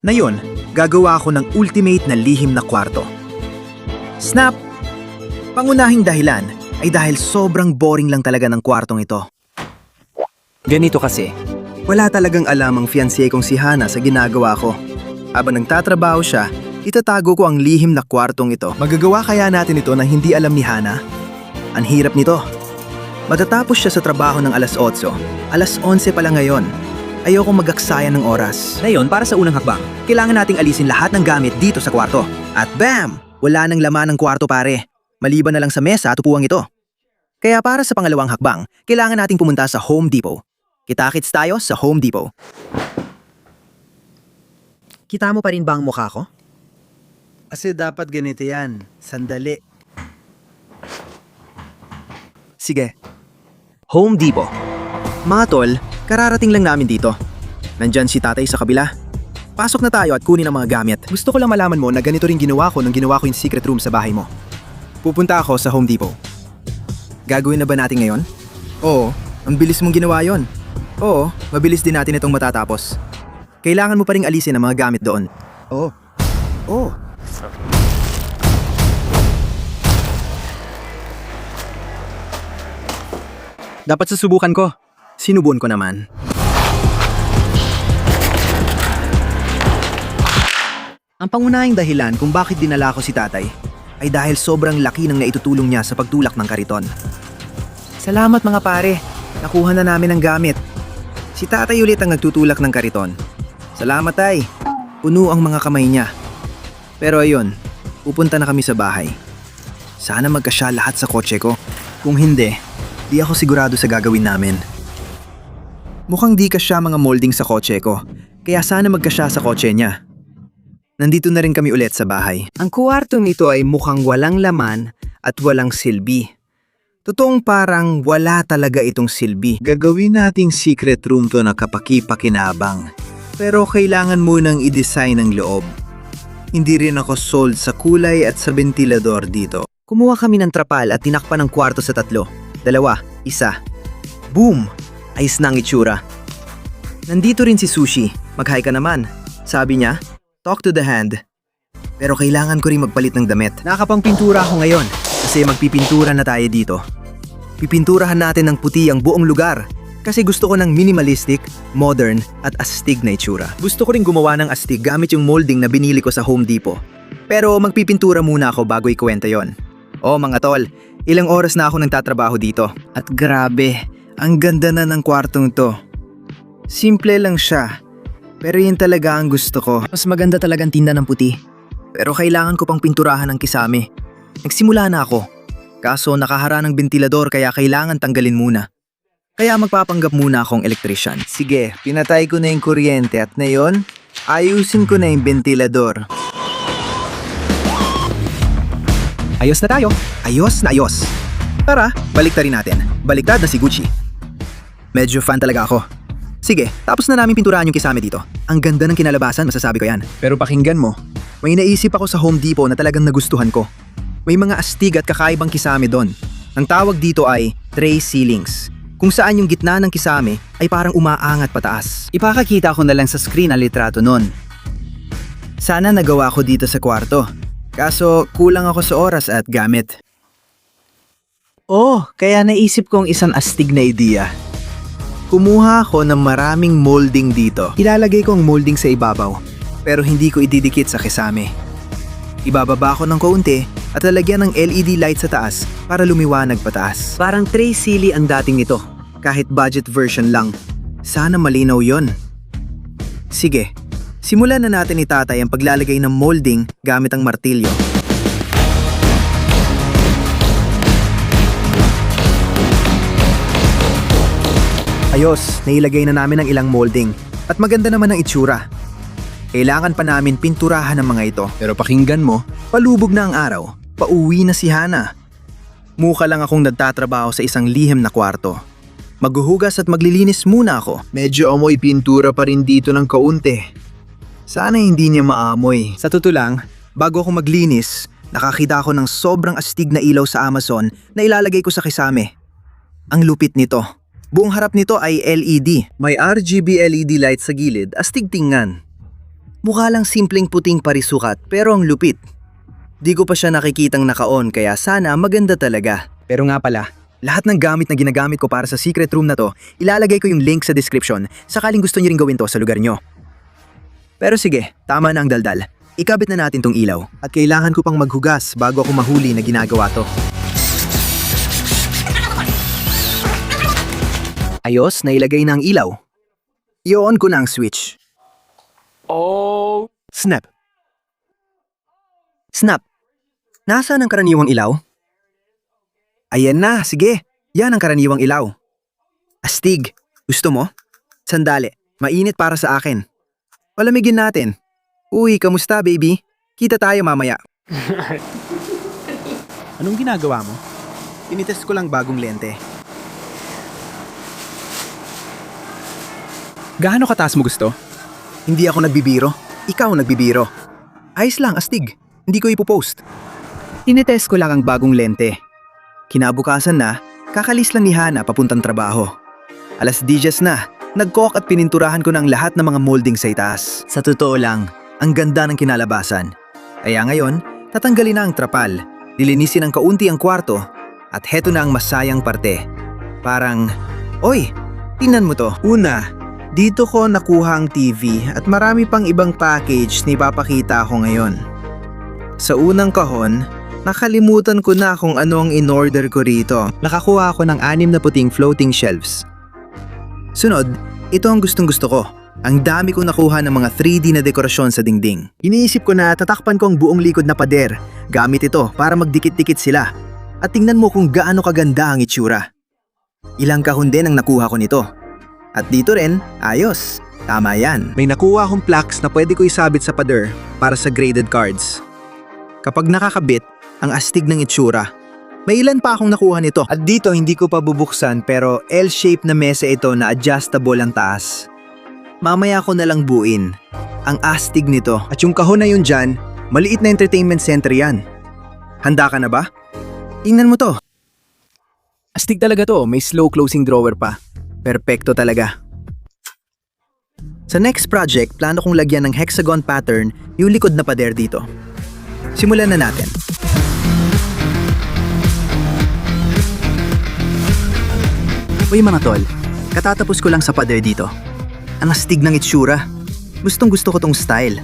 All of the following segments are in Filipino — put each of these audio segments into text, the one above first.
Ngayon, gagawa ako ng ultimate na lihim na kwarto. Snap! Pangunahing dahilan ay dahil sobrang boring lang talaga ng kwartong ito. Ganito kasi, wala talagang alam ang fiancé kong si Hana sa ginagawa ko. Habang nagtatrabaho siya, itatago ko ang lihim na kwartong ito. Magagawa kaya natin ito na hindi alam ni Hana? Ang hirap nito. Matatapos siya sa trabaho ng alas 8, alas 11 pa lang ngayon. Ayoko magaksaya ng oras. Ngayon, para sa unang hakbang, kailangan nating alisin lahat ng gamit dito sa kwarto. At bam! Wala nang laman ng kwarto pare. Maliban na lang sa mesa at upuang ito. Kaya para sa pangalawang hakbang, kailangan nating pumunta sa Home Depot. Kita-kits tayo sa Home Depot. Kita mo pa rin ba ang mukha ko? Kasi dapat ganito yan. Sandali. Sige. Home Depot. Mga tol, kararating lang namin dito. Nandyan si tatay sa kabila. Pasok na tayo at kunin ang mga gamit. Gusto ko lang malaman mo na ganito rin ginawa ko nung ginawa ko yung secret room sa bahay mo. Pupunta ako sa Home Depot. Gagawin na ba natin ngayon? Oo, ang bilis mong ginawa yon. Oo, mabilis din natin itong matatapos. Kailangan mo pa ring alisin ang mga gamit doon. Oo. Oo. Dapat susubukan ko. Sinubukan ko naman. Ang pangunahing dahilan kung bakit dinala ko si tatay ay dahil sobrang laki ng naitutulong niya sa pagtulak ng kariton. Salamat mga pare. Nakuha na namin ang gamit. Si tatay ulit ang nagtutulak ng kariton. Salamat tay. Puno ang mga kamay niya. Pero ayun, pupunta na kami sa bahay. Sana magkasya lahat sa kotse ko. Kung hindi, di ako sigurado sa gagawin namin. Mukhang di kasya mga molding sa kotse ko, kaya sana magkasya sa kotse niya. Nandito na rin kami ulit sa bahay. Ang kwartong ito ay mukhang walang laman at walang silbi. Totoong parang wala talaga itong silbi. Gagawin nating secret room to na kapaki-pakinabang. Pero kailangan munang i-design ang loob. Hindi rin ako sold sa kulay at sa ventilador dito. Kumuha kami ng trapal at tinakpan ang kwarto sa 3. 2, 1. Boom! Ayos na ang itsura. Nandito rin si Sushi. Mag-hi ka naman. Sabi niya, talk to the hand. Pero kailangan ko rin magpalit ng damit. Nakapangpintura ako ngayon kasi magpipintura na tayo dito. Pipinturahan natin ng puti ang buong lugar kasi gusto ko ng minimalistic, modern at astig na itsura. Gusto ko rin gumawa ng astig gamit yung molding na binili ko sa Home Depot. Pero magpipintura muna ako bago ikwento yon. Oh mga tol, ilang oras na ako nagtatrabaho dito. At grabe, ang ganda na ng kwartong to. Simple lang siya. Pero yun talaga ang gusto ko. Mas maganda talagang tinda ng puti. Pero kailangan ko pang pinturahan ng kisame. Nagsimula na ako. Kaso nakahara ng ventilador kaya kailangan tanggalin muna. Kaya magpapanggap muna akong electrician. Sige, pinatay ko na yung kuryente at ngayon, ayusin ko na yung ventilador. Ayos na tayo. Ayos na ayos. Tara, baliktarin natin. Baliktad na si Gucci. Medyo fan talaga ako. Sige, tapos na namin pinturahan yung kisame dito. Ang ganda ng kinalabasan, masasabi ko yan. Pero pakinggan mo, may naisip ako sa Home Depot na talagang nagustuhan ko. May mga astig at kakaibang kisame doon. Ang tawag dito ay tray ceilings, kung saan yung gitna ng kisame ay parang umaangat pataas. Ipakakita ko na lang sa screen ang litrato nun. Sana nagawa ko dito sa kwarto. Kaso kulang ako sa oras at gamit. Oh, kaya naisip kong isang astig na ideya. Kumuha ako ng maraming molding dito. Ilalagay ko ang molding sa ibabaw, pero hindi ko ididikit sa kisame. Ibababa ko ng kaunti at lalagyan ng LED light sa taas para lumiwanag pataas. Parang tray silly ang dating ito, kahit budget version lang. Sana malinaw yon. Sige, simulan na natin ni tatay ang paglalagay ng molding gamit ang martilyo. Ayos, nailagay na namin ang ilang molding at maganda naman ang itsura. Kailangan pa namin pinturahan ang mga ito. Pero pakinggan mo, palubog na ang araw. Pauwi na si Hana. Mukha lang akong nagtatrabaho sa isang lihim na kwarto. Maghuhugas at maglilinis muna ako. Medyo amoy pintura pa rin dito ng kaunti. Sana hindi niya maamoy. Sa totoo lang, bago ako maglinis, nakakita ako ng sobrang astig na ilaw sa Amazon na ilalagay ko sa kisame. Ang lupit nito. Buong harap nito ay LED. May RGB LED light sa gilid, astig tingnan. Mukha lang simpleng puting parisukat pero ang lupit. Di ko pa siya nakikitang naka-on kaya sana maganda talaga. Pero nga pala, lahat ng gamit na ginagamit ko para sa secret room na to, ilalagay ko yung link sa description sakaling gusto niyo ring gawin to sa lugar nyo. Pero sige, tama na ang daldal. Ikabit na natin tong ilaw. At kailangan ko pang maghugas bago ako mahuli na ginagawa to. Ayos, nailagay na ang ilaw. I-on ko na ang switch. Snap. Snap. Nasaan ang karaniwang ilaw? Ayan na, sige. Yan ang karaniwang ilaw. Astig, gusto mo? Sandali, mainit para sa akin. Palamigin natin. Uy, kamusta baby? Kita tayo mamaya. Anong ginagawa mo? Tinitest ko lang bagong lente. Gaano kataas mo gusto? Hindi ako nagbibiro. Ikaw nagbibiro. Ayos lang, astig. Hindi ko ipopost. Tinitest ko lang ang bagong lente. Kinabukasan na, kakalis lang ni Hana papuntang trabaho. 10:10 na, nag-cock at pininturahan ko ng lahat ng mga molding sa itaas. Sa totoo lang, ang ganda ng kinalabasan. Kaya ngayon, tatanggalin na ang trapal, lilinisin ng kaunti ang kwarto, at heto na ang masayang parte. Parang, oy, tingnan mo to. Una, dito ko nakuha ang TV at marami pang ibang package na ipapakita ko ngayon. Sa unang kahon, nakalimutan ko na kung ano ang in-order ko rito. Nakakuha ako ng 6 na puting floating shelves. Sunod, ito ang gustong-gusto ko. Ang dami kong nakuha ng mga 3D na dekorasyon sa dingding. Iniisip ko na tatakpan ko ang buong likod na pader. Gamit ito para magdikit-dikit sila. At tingnan mo kung gaano kaganda ang itsura. Ilang kahon din ang nakuha ko nito. At dito rin, ayos. Tama yan. May nakuha akong plaques na pwede ko isabit sa pader para sa graded cards. Kapag nakakabit, ang astig ng itsura. May ilan pa akong nakuha nito. At dito hindi ko pa bubuksan pero L-shape na mesa ito na adjustable ang taas. Mamaya ko na lang buuin. Ang astig nito. At yung kahon na yun dyan, maliit na entertainment center yan. Handa ka na ba? Tingnan mo to. Astig talaga to, may slow closing drawer pa. Perpekto talaga. Sa next project, plano kong lagyan ng hexagon pattern yung likod na pader dito. Simulan na natin. Uy mga tol, katatapos ko lang sa pader dito. Ang astig ng itsura. Gustong gusto ko tong style.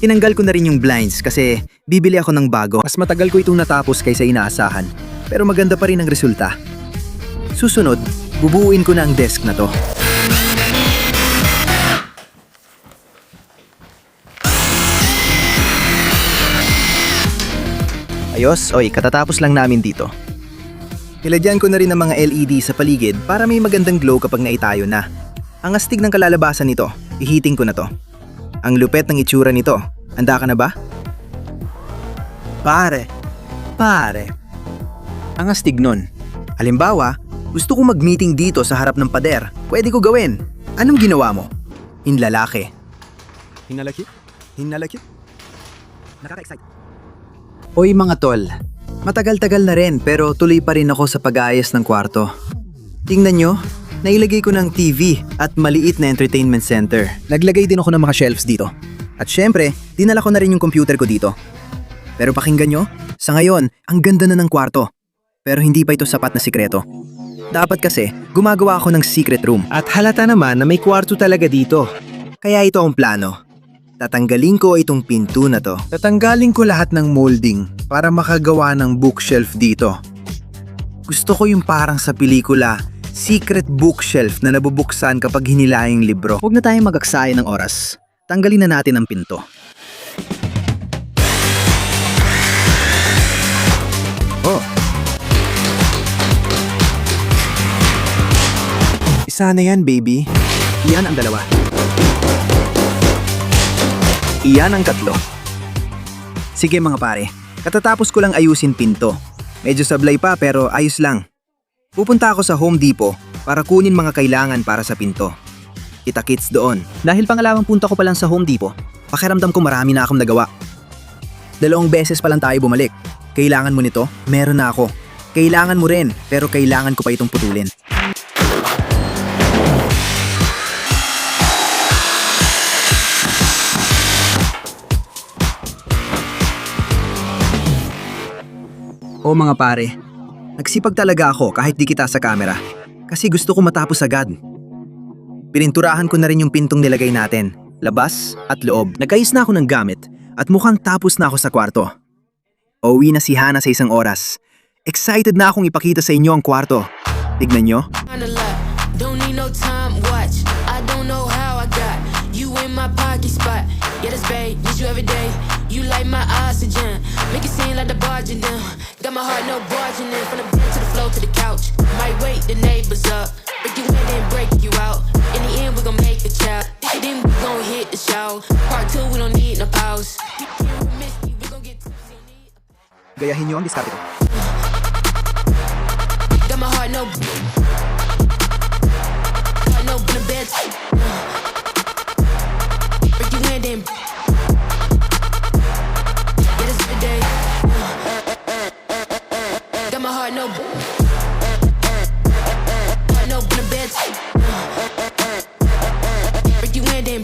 Tinanggal ko na rin yung blinds kasi bibili ako ng bago. Mas matagal ko itong natapos kaysa inaasahan. Pero maganda pa rin ang resulta. Susunod, bubuuin ko na ang desk na to. Ayos, oy, katatapos lang namin dito. Nilagyan ko na rin ng mga LED sa paligid para may magandang glow kapag naitayo na. Ang astig ng kalalabasan nito, ihiting ko na to. Ang lupet ng itsura nito, handa ka na ba? Pare, ang astig nun. Halimbawa, gusto kong mag-meeting dito sa harap ng pader. Pwede ko gawin. Anong ginawa mo? Hinlalaki. Hinlalaki? Nakaka-excite. Oy mga tol, matagal-tagal na rin pero tuloy pa rin ako sa pag-aayos ng kwarto. Tingnan nyo, nailagay ko ng TV at maliit na entertainment center. Naglagay din ako ng mga shelves dito. At syempre, dinala ko na rin yung computer ko dito. Pero pakinggan nyo, sa ngayon, ang ganda na ng kwarto. Pero hindi pa ito sapat na sikreto. Dapat kasi, gumagawa ako ng secret room. At halata naman na may kwarto talaga dito. Kaya ito ang plano. Tatanggalin ko itong pinto na to. Tatanggalin ko lahat ng molding para makagawa ng bookshelf dito. Gusto ko yung parang sa pelikula, secret bookshelf na nabubuksan kapag hinilaing libro. Huwag na tayong mag-aksaya ng oras. Tanggalin na natin ang pinto. Oh. Isa na yan, baby. Iyan ang dalawa. Iyan ang tatlo. Sige mga pare, katatapos ko lang ayusin pinto. Medyo sablay pa pero ayos lang. Pupunta ako sa Home Depot para kunin mga kailangan para sa pinto. Kita-kits doon. Dahil pangalawang punta ko pa lang sa Home Depot, pakiramdam ko marami na akong nagawa. 2 beses pa lang tayo bumalik. Kailangan mo nito? Meron na ako. Kailangan mo rin, pero kailangan ko pa itong putulin. Oo mga pare, nagsipag talaga ako kahit di kita sa camera. Kasi gusto ko matapos agad. Pininturahan ko na rin yung pintong nilagay natin, labas at loob. Nagkayos na ako ng gamit at mukhang tapos na ako sa kwarto. Uuwi na si Hana sa 1 oras. Excited na akong ipakita sa inyo ang kwarto. Tignan nyo. Kinda lot, don't need no time watch. I don't know how I got you in my pocket spot. Yeah, that's babe, need you every day. You like my oxygen, make it seem like the barging down. Got my heart no barging in, from the bed to the floor to the couch. Might wake the neighbors up, break you in then break you out. In the end we gon' make a child, then we gon' hit the show. Part 2 we don't need no pause. We miss you, we gon' get tipsy. Gayahin nyo ang diskarte ko. Got my heart no in the bed. Break you in then. Yeah, this every day. Got my heart no in the bed. Break you in then.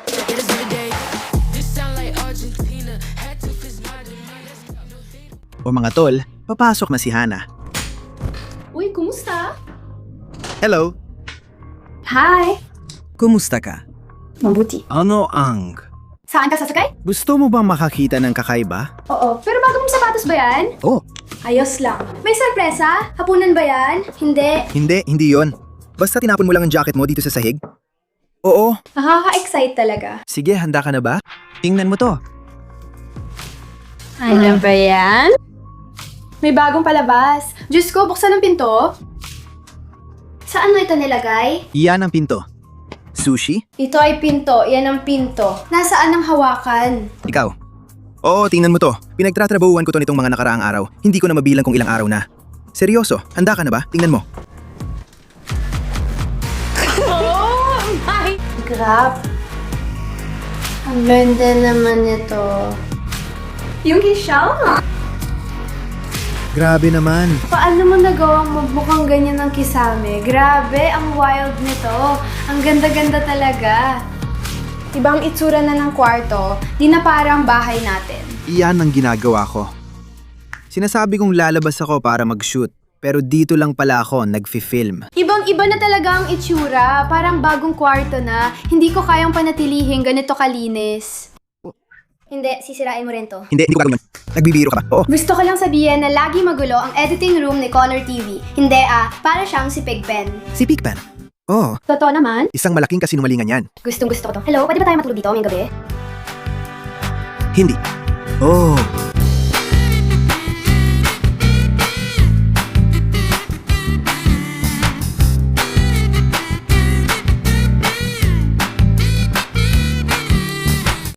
Yeah, this every day. This sound like Argentina. Had to fist my demand. O mga tol, papasok na si Hana. Uy, kumusta? Hello! Hi! Kumusta ka? Mabuti. Ano ang? Saan ka sasakay? Gusto mo bang makakita ng kakaiba? Oo, pero bagong sapatos ba yan? Oh, Ayos lang. May sorpresa? Hapunan ba yan? Hindi. hindi yon. Basta tinapon mo lang ang jacket mo dito sa sahig. Oo. Nakaka-excite talaga. Sige, handa ka na ba? Tingnan mo to. Ano ba yan? May bagong palabas. Diyos ko, buksan ang pinto. Saan mo ito nilagay? Iyan ang pinto. Sushi? Ito ay pinto. Yan ang pinto. Nasaan ang hawakan? Ikaw. Oo, tingnan mo to. Pinagtatrabahuan ko to nitong mga nakaraang araw. Hindi ko na mabilang kung ilang araw na. Seryoso, handa ka na ba? Tingnan mo. Oh my! Grab. Ang ganda naman ito. Yung hishal? Grabe naman. Paano mo nagawang magmukhang ganyan ng kisame? Grabe, ang wild nito. Ang ganda-ganda talaga. Ibang itsura na ng kwarto, di na parang bahay natin. Iyan ang ginagawa ko. Sinasabi kong lalabas ako para mag-shoot. Pero dito lang pala ako nagfi-film. Ibang-iba na talaga ang itsura, parang bagong kwarto na. Hindi ko kayang panatilihin ganito kalinis. Hindi, sisirain mo rin to. Hindi ko gagawin yun. Nagbibiro ka ba? Oo. Gusto ko lang sabihin na lagi magulo ang editing room ni Color TV. Hindi para siyang si Pigpen. Si Pigpen. Oh, Totoo naman? isang malaking kasinungalingan yan. Gustong gusto ko to. Hello, pwede ba tayo matulog dito ngayong gabi? Hindi. Oh,